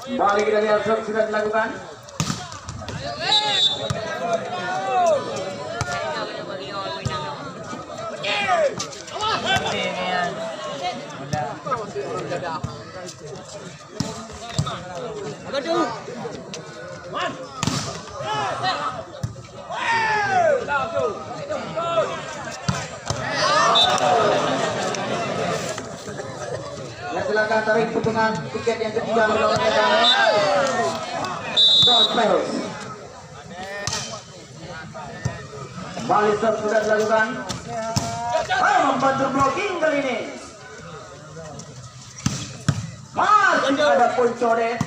Kembali kita lihat sudah dilakukan. Ya, silakan tarik potongan tiket yang ketiga melawan kembali sudah dilakukan. Membantu blocking kali ini. Masih ada poin coret.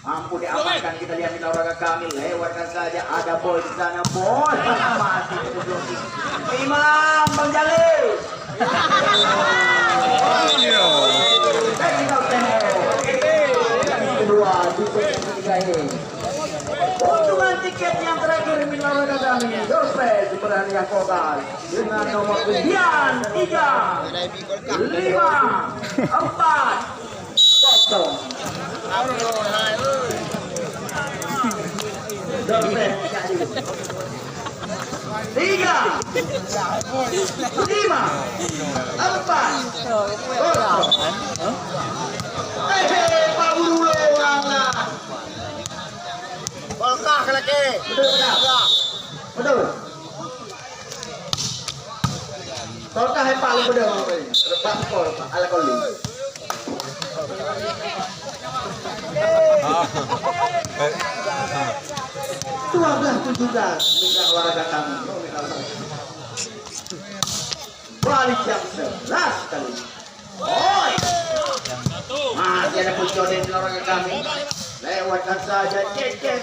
Mampu diamankan, kita lihat di olahraga kami, lewatkan saja, ada boy di sana, boy masih itu blocking. Imam Bang Jalil. Kedua di sesi ketiga ini. Untungan tiket yang terakhir di olahraga kami, Dompet berani yang vokal dengan nomor 9, 3, 5, 4, 0. Dompet jadi 3, 5, 4, 0. Pak Bulu orangnya. Polkah lagi. Betul. Polkah yang paling betul. Rebak skor ala koli. Dua belas 17 minggu olahraga kami. Balik jam 11 kali. Oi. Masih ada kunci di olahraga kami. Lewatkan saja cek.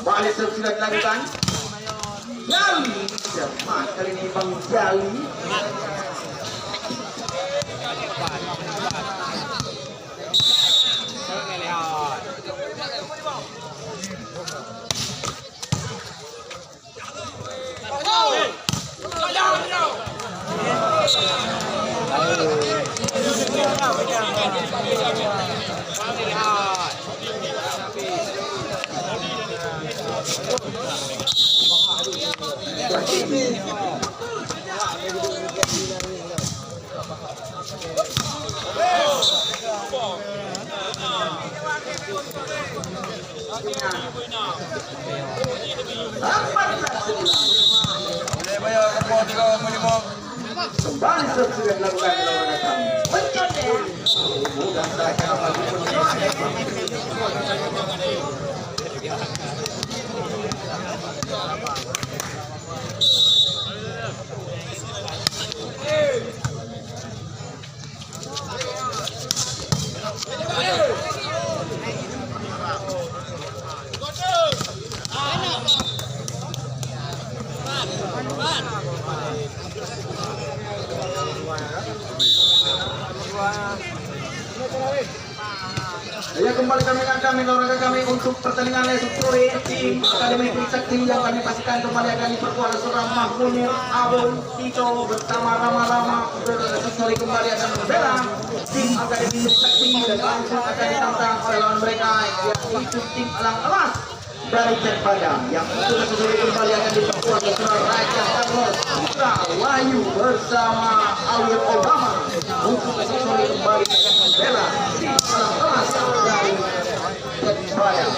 Balik sudah dilakukan. Jali, cepat kali ini Bang Jali. Kembali sudah dilakukan olahraga kami. Mudah saja ya, kembali kami olahraga kami untuk pertandingan esok sore. Tim Akademi Trisakti yang kami pastikan kembali akan diperkuat seorang Munir, Abul, Tito bersama Rama-Rama. Esok sore kembali akan membela tim Akademi Trisakti dan langsung akan ditantang oleh lawan mereka yaitu tim Alang Emas dari Padang yang untuk esok sore kembali akan diperkuat seorang Raja Carlos Putra Wahyu bersama Awil Obama. Untuk esok sore kembali akan membela tim Alang Emas dari Padang.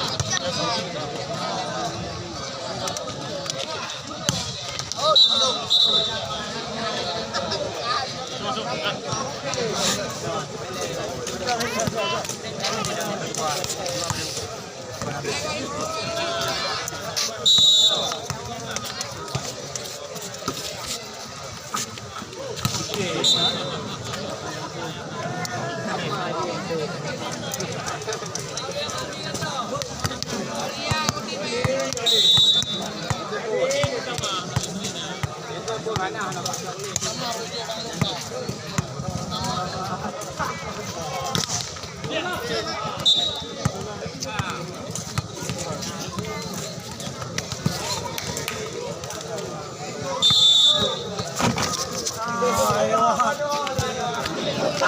Bro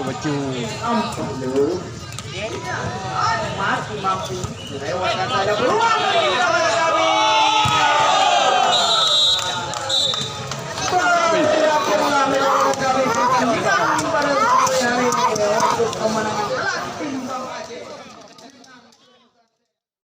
baju. Masih mampu lewatkan saja peluang.